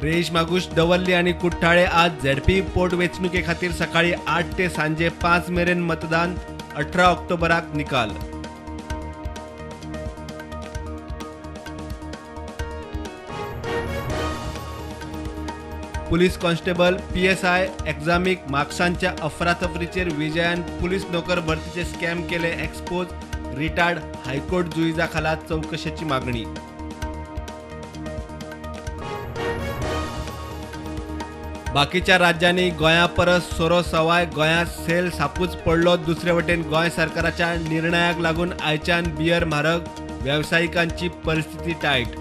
रेश मागुश दवल्ली आणि कुठ्ठाळे आज झेडपी पोट वेचणुके खातीर सकाळी 8 ते सांजे 5 मेरेन मतदान. 18 ऑक्टोबराक निकाल. पुलीस कॉन्स्टेबल PSI एक्झामीक मार्क्सांच्या अफरातफरीचेर विजयान पुलीस नोकर भरतीचे स्कॅम केले एक्सपोज. रिटार्ड हायकोर्ट जुईजा खाला चौकशेची मागणी. बाकीच्या राज्यांनी गोंया परस सोरो सवाय. गोंयांत सेल सापूच पडलो. दुसरे वटेन गोंय सरकाराच्या निर्णयाक लागून आयच्यान बियर म्हारग. व्यावसायिकांची परिस्थिती टायट.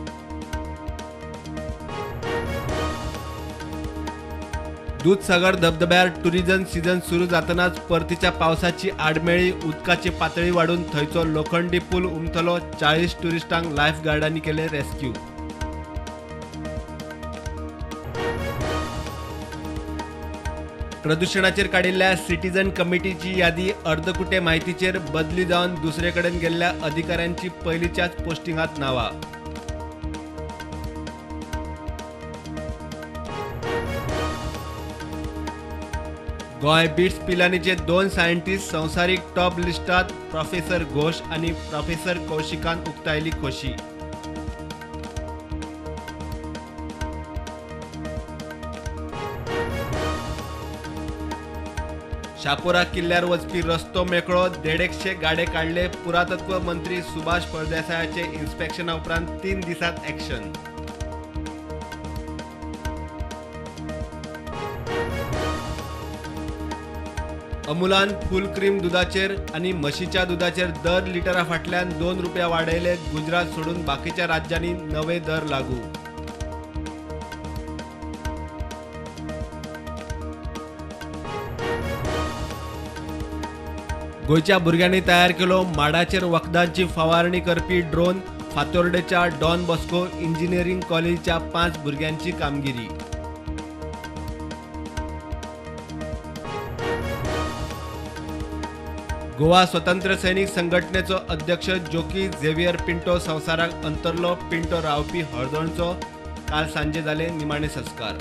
दूधसागर धबधब्यार टुरिझम सीझन सुरू जातनाच परतीच्या पावसाची आडमेळी. उदकाची पातळी वाढून थंयचो लोखंडी पूल उमथलो. 40 टुरिस्टांक लायफ गार्डांनी केले रेस्क्यू. प्रदूषणाचेर काडिल्ल्या सिटीझन कमिटीची यादी. अर्दकुटे माहितीचेर बदली जावन दुसरे कडेन गेल्ल्या अधिकाऱ्यांची पयलींच्याच पोस्टिंगांत नांवां. गोंय बिट्स पिलानीचे 2 सायंटिस्ट संवसारीक टॉप लिस्टात. प्रोफेसर घोष आणि प्रोफेसर कौशिकान उक्तायली खोशी. शापोरा किल्ल्यार वचपी रस्तो मेकळो. 150 गाडे काडले. पुरातत्व मंत्री सुभाष फळदेसायाचे इन्स्पेक्शना उपरांत 3 दिसात ॲक्शन. अमुलान फुल क्रीम दुधाचेर आणि म्हशीच्या दुधाचेर दर लिटरा फाटल्यान 2 रुपया वाडयले. गुजरात सोडून बाकीच्या राज्यांनी नवे दर लागू. गोंयच्या भुरग्यांनी तयार केलो माडाचेर वखदांची फवारणी करपी ड्रोन. फातोर्डेच्या डॉन बॉस्को इंजिनियरिंग कॉलेजच्या 5 भुरग्यांची कामगिरी. गोवा स्वतंत्र सैनिक संघटनेचो अध्यक्ष जोकी झेवियर पिंटो संवसाराक अंतरलो. पिंटो रावपी हळदणचो काल सांजे जाले निमाणे संस्कार.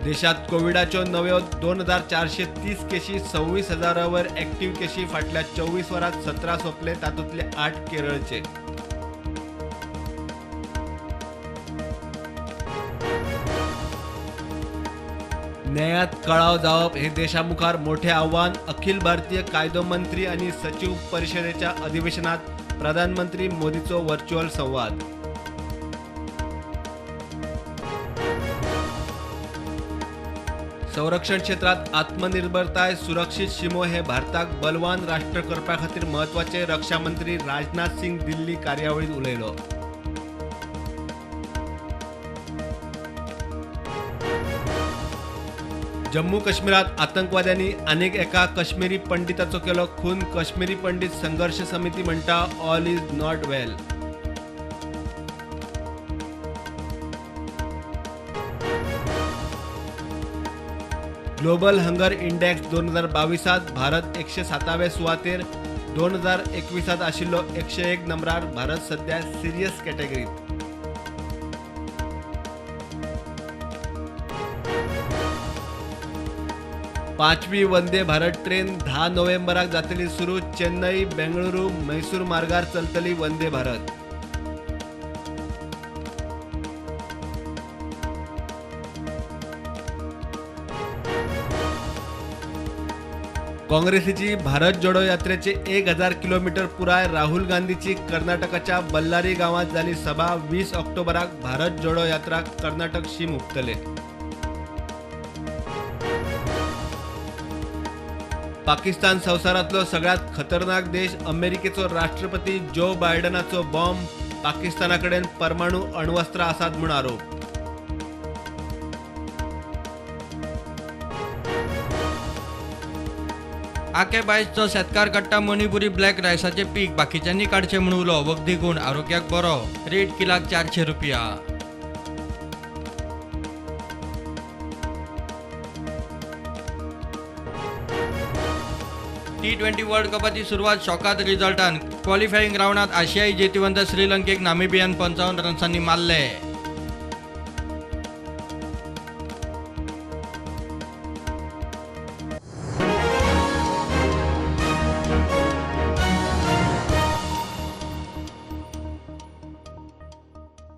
देशात कोविडाच्यो नव्यो 2430 केशी. 26,000 वर ॲक्टिव्ह केशी. फाटल्या 24 वरांत 17 सोंपले. तातूंतले 8 केरळचे. न्यायात कळाव जावप हे देशामुखार मोठे आव्हान. अखिल भारतीय कायदो मंत्री आणि सचिव परिषदेच्या अधिवेशनात प्रधानमंत्री मोदीचो व्हर्च्युअल संवाद. संरक्षण क्षेत्रात आत्मनिर्भरताय सुरक्षीत शिमो हे भारताक बलवान राष्ट्र करपा खातीर महत्वाचे. रक्षा मंत्री राजनाथ सिंग दिल्ली कार्यावळीत उलयलो. जम्मू काश्मीरात आतंकवाद्यांनी आनीक एका काश्मीरी पंडिताचो केलो खून. काश्मीरी पंडित संघर्ष समिती म्हणटा all is not well. Global hunger index 2022 Bharat 107व्या सुवातेर. 2021 आशिल्लो 101 नंबरार भारत सध्या सिरियस कॅटेगरीत. पाचवी वंदे भारत ट्रेन 10 नोव्हेंबराक जातली सुरू. चेन्नई बेंगळुरू मैसूर मार्गार चलतली वंदे भारत. काँग्रेसीची भारत जोडो यात्रेचे 1000 किलोमीटर पुराय. राहुल गांधीची कर्नाटकाच्या बल्लारी गावात झाली सभा. 20 ऑक्टोबराक भारत जोडो यात्रा कर्नाटक शीम उक्तले. पाकिस्तान संवसारातलो सगळ्यात खतरनाक देश. अमेरिकेचो राष्ट्रपती जो बायडनाचो बॉम्ब. पाकिस्तानाकडेन परमाणु अण्वस्त्र आसात म्हूण आरोप. आके बायसचो शेतकार काडटा मणिपुरी ब्लॅक रायसाचे पीक. बाकीच्यांनी काडचे म्हूण उलो. वखदी गुण आरोग्याक बरो. रेट किलाक 400 रुपया. T20 वर्ल्ड कपाची सुरुवात शॉकात रिझल्टान क्वालिफाईंग राऊंडात आशियाई जेतीवंत श्रीलंकेक नामिबियान 55 रन्सांनी मारले.